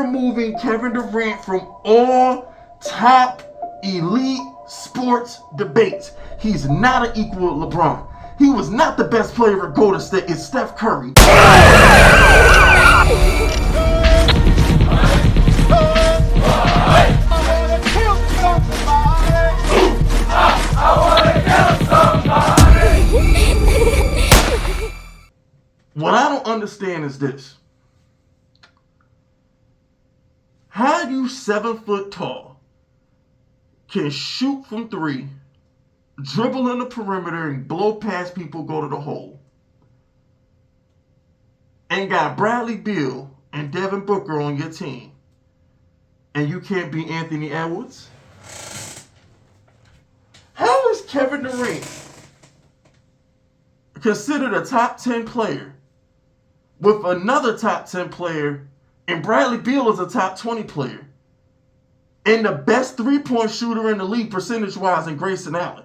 removing Kevin Durant from all top elite sports debates. He's not an equal with LeBron. He was not the best player at Golden State. It's Steph Curry. What I don't understand is this. How you 7 foot tall can shoot from three, dribble in the perimeter and blow past people, go to the hole, and got Bradley Beal and Devin Booker on your team, and you can't beat Anthony Edwards? How is Kevin Durant considered a top 10 player with another top 10 player, and Bradley Beal is a top 20 player, and the best three-point shooter in the league percentage-wise in Grayson Allen,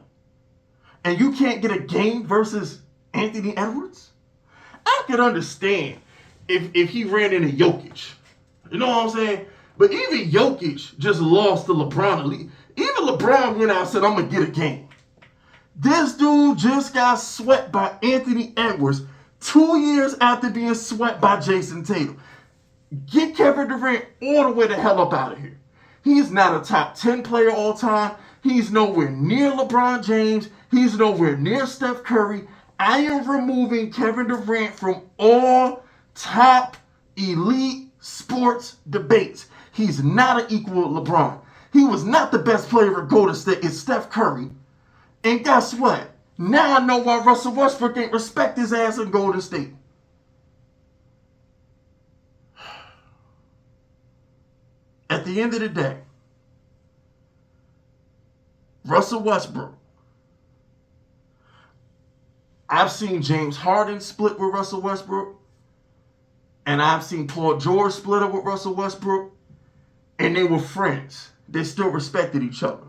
and you can't get a game versus Anthony Edwards? I could understand if he ran into Jokic. You know what I'm saying? But even Jokic just lost to LeBron. Even LeBron went out and said, I'm going to get a game. This dude just got swept by Anthony Edwards 2 years after being swept by Jason Tatum. Get Kevin Durant all the way the hell up out of here. He's not a top 10 player all time. He's nowhere near LeBron James. He's nowhere near Steph Curry. I am removing Kevin Durant from all top elite sports debates. He's not an equal with LeBron. He was not the best player at Golden State. It's Steph Curry. And guess what? Now I know why Russell Westbrook ain't respect his ass in Golden State. At the end of the day, Russell Westbrook. I've seen James Harden split with Russell Westbrook. And I've seen Paul George split up with Russell Westbrook. And they were friends. They still respected each other.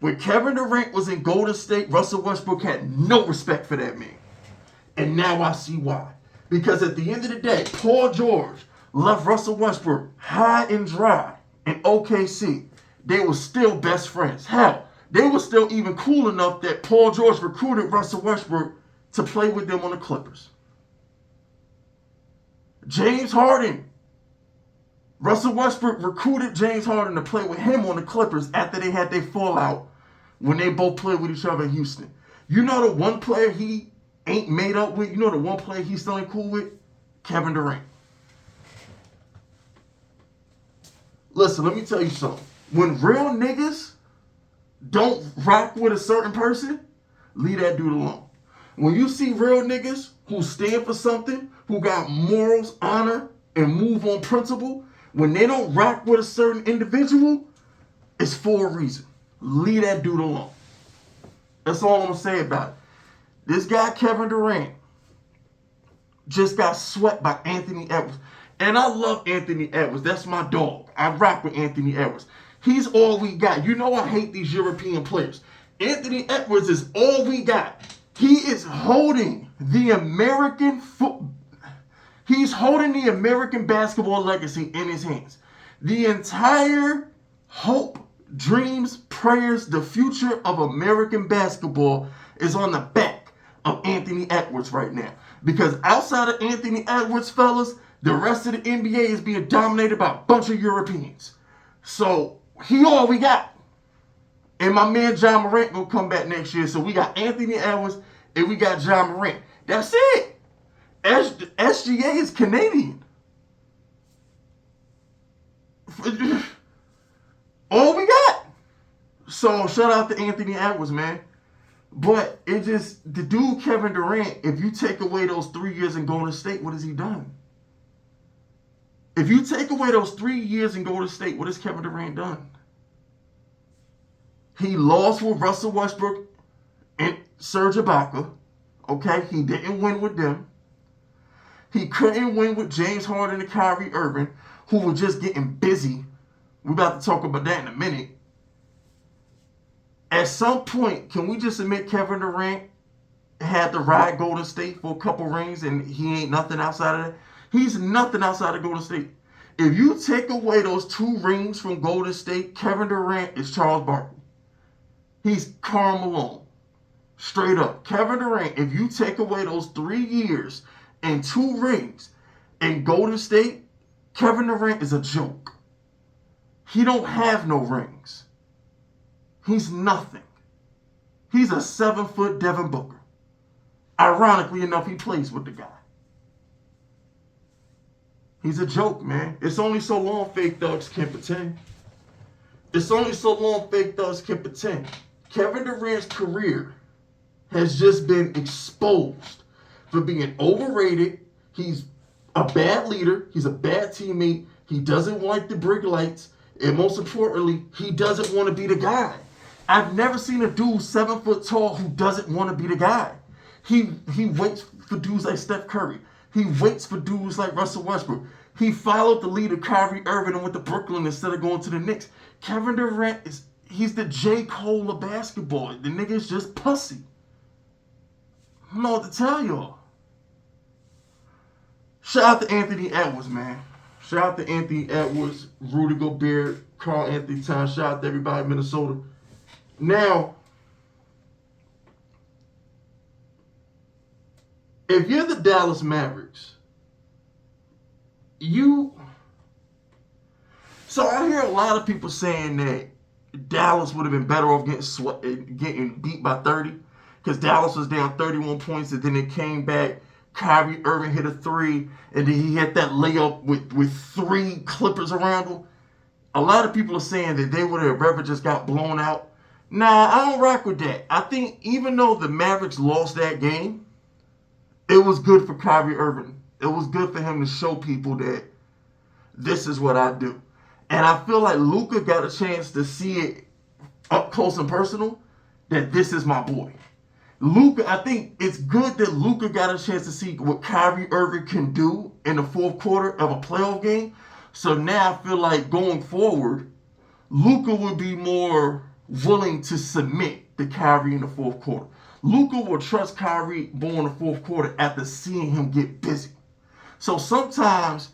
When Kevin Durant was in Golden State, Russell Westbrook had no respect for that man. And now I see why. Because at the end of the day, Paul George left Russell Westbrook high and dry in OKC. They were still best friends. Hell, they were still even cool enough that Paul George recruited Russell Westbrook to play with them on the Clippers. James Harden. Russell Westbrook recruited James Harden to play with him on the Clippers after they had their fallout when they both played with each other in Houston. You know the one player he ain't made up with? You know the one player he still ain't cool with? Kevin Durant. Listen, let me tell you something. When real niggas don't rock with a certain person, leave that dude alone. When you see real niggas who stand for something, who got morals, honor, and move on principle, when they don't rock with a certain individual, it's for a reason. Leave that dude alone. That's all I'm going to say about it. This guy, Kevin Durant, just got swept by Anthony Edwards. And I love Anthony Edwards. That's my dog. I rock with Anthony Edwards. He's all we got. You know I hate these European players. Anthony Edwards is all we got. He is holding the American He's holding the American basketball legacy in his hands. The entire hope, dreams, prayers, the future of American basketball is on the back of Anthony Edwards right now. Because outside of Anthony Edwards, fellas, the rest of the NBA is being dominated by a bunch of Europeans. So, he all we got. And my man John Morant gonna come back next year. So we got Anthony Edwards and we got John Morant. That's it. SGA is Canadian. All we got. So shout out to Anthony Edwards, man. But it just, the dude Kevin Durant, if you take away those 3 years in Golden State, what has he done? If you take away those 3 years in Golden State, what has Kevin Durant done? He lost with Russell Westbrook and Serge Ibaka. Okay, he didn't win with them. He couldn't win with James Harden and Kyrie Irving, who were just getting busy. We're about to talk about that in a minute. At some point, can we just admit Kevin Durant had to ride Golden State for a couple rings and he ain't nothing outside of that? He's nothing outside of Golden State. If you take away those 2 rings from Golden State, Kevin Durant is Charles Barkley. He's Karl Malone. Straight up. Kevin Durant, if you take away those 3 years and 2 rings in Golden State, Kevin Durant is a joke. He don't have no rings. He's nothing. He's a 7-foot Devin Booker. Ironically enough, he plays with the guy. He's a joke, man. It's only so long fake thugs can pretend. It's only so long fake thugs can pretend. Kevin Durant's career has just been exposed for being overrated. He's a bad leader. He's a bad teammate. He doesn't like the brick lights. And most importantly, he doesn't want to be the guy. I've never seen a dude 7 foot tall who doesn't want to be the guy. He waits for dudes like Steph Curry. He waits for dudes like Russell Westbrook. He followed the lead of Kyrie Irving and went to Brooklyn instead of going to the Knicks. Kevin Durant he's the J. Cole of basketball. The nigga is just pussy. I don't know what to tell y'all. Shout out to Anthony Edwards, man. Shout out to Anthony Edwards, Rudy Gobert, Karl Anthony Towns. Shout out to everybody in Minnesota. Now, if you're the Dallas Mavericks, so I hear a lot of people saying that Dallas would have been better off getting beat by 30 because Dallas was down 31 points and then it came back. Kyrie Irving hit a 3 and then he hit that layup with 3 Clippers around him. A lot of people are saying that they would have rather just got blown out. Nah, I don't rock with that. I think even though the Mavericks lost that game, it was good for Kyrie Irving. It was good for him to show people that this is what I do. And I feel like Luka got a chance to see it up close and personal, that this is my boy. Luka, I think it's good that Luka got a chance to see what Kyrie Irving can do in the 4th quarter of a playoff game. So now I feel like going forward, Luka would be more willing to submit to Kyrie in the 4th quarter. Luka will trust Kyrie more in the 4th quarter after seeing him get busy. So sometimes,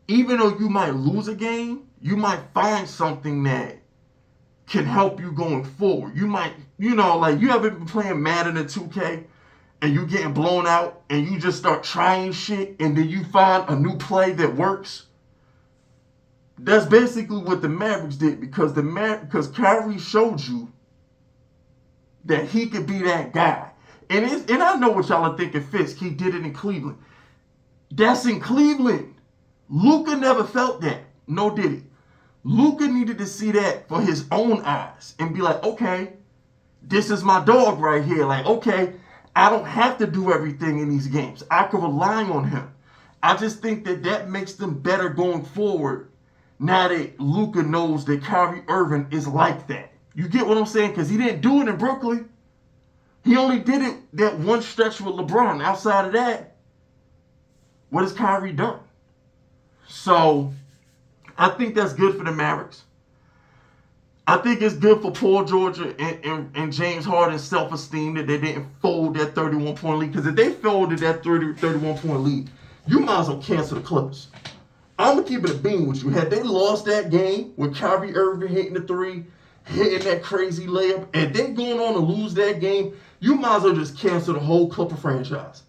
even though you might lose a game, you might find something that can help you going forward. You might, like you ever been playing Madden in 2K and you getting blown out and you just start trying shit and then you find a new play that works? That's basically what the Mavericks did because Kyrie showed you that he could be that guy. And I know what y'all are thinking, Fisk. He did it in Cleveland. That's in Cleveland. Luka never felt that. No, did he? Luka needed to see that for his own eyes and be like, okay, this is my dog right here. Like, okay, I don't have to do everything in these games. I can rely on him. I just think that makes them better going forward now that Luka knows that Kyrie Irving is like that. You get what I'm saying? Because he didn't do it in Brooklyn. He only did it that one stretch with LeBron. Outside of that, what has Kyrie done? So, I think that's good for the Mavericks. I think it's good for Paul George and James Harden's self-esteem that they didn't fold that 31-point lead. Because if they folded that 31-point lead, you might as well cancel the Clippers. I'm going to keep it a beam with you. Had they lost that game with Kyrie Irving hitting the 3, hitting that crazy layup, and then going on to lose that game, you might as well just cancel the whole Clipper franchise.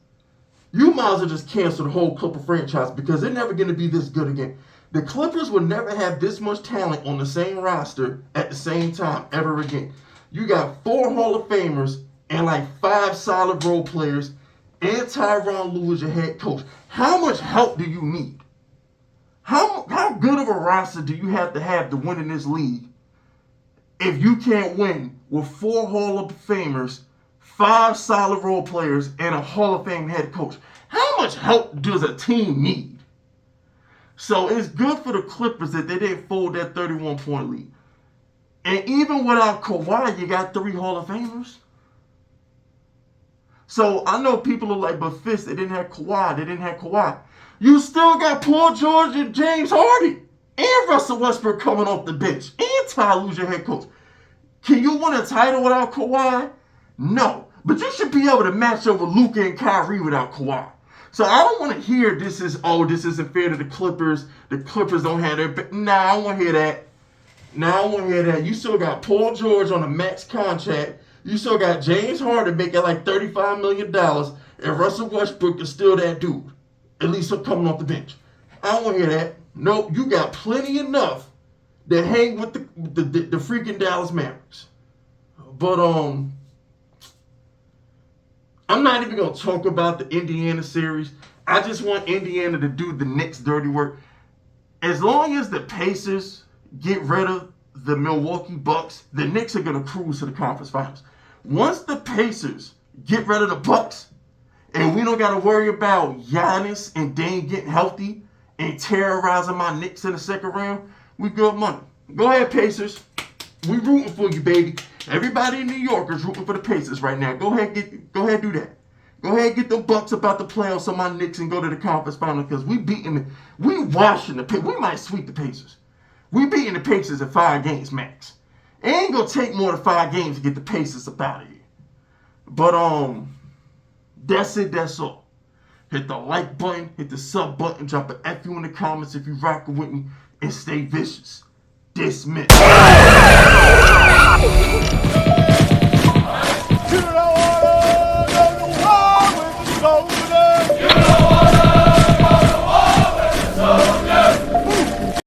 You might as well just cancel the whole Clipper franchise because they're never going to be this good again. The Clippers will never have this much talent on the same roster at the same time ever again. You got 4 Hall of Famers and like 5 solid role players and Tyronn Lue as your head coach. How much help do you need? How good of a roster do you have to win in this league if you can't win with 4 Hall of Famers, 5 solid role players, and a Hall of Fame head coach? How much help does a team need? So it's good for the Clippers that they didn't fold that 31-point lead. And even without Kawhi, you got 3 Hall of Famers. So I know people are like, but Fist, they didn't have Kawhi. You still got Paul George and James Harden and Russell Westbrook coming off the bench and Ty Lue, your head coach. Can you win a title without Kawhi? No. But you should be able to match over Luka and Kyrie without Kawhi. So I don't want to hear this isn't fair to the Clippers. The Clippers don't have their. Nah, I don't want to hear that. Nah, I don't want to hear that. You still got Paul George on a max contract. You still got James Harden making like $35 million, and Russell Westbrook is still that dude. At least coming off the bench. I don't want to hear that. Nope, you got plenty enough to hang with the freaking Dallas Mavericks. But I'm not even gonna talk about the Indiana series. I just want Indiana to do the Knicks' dirty work. As long as the Pacers get rid of the Milwaukee Bucks, the Knicks are gonna cruise to the conference finals. Once the Pacers get rid of the Bucks, and we don't gotta worry about Giannis and Dame getting healthy and terrorizing my Knicks in the second round, we good money. Go ahead, Pacers. We rooting for you, baby. Everybody in New York is rooting for the Pacers right now. Go ahead, do that. Go ahead, get the Bucks about the playoffs on my Knicks and go to the conference final because we washing the Pacers. We might sweep the Pacers. We beating the Pacers in 5 games max. It ain't gonna take more than 5 games to get the Pacers up out of here. But that's it. That's all. Hit the like button, hit the sub button, drop an FU in the comments if you rockin' with me, and stay vicious. Dismissed.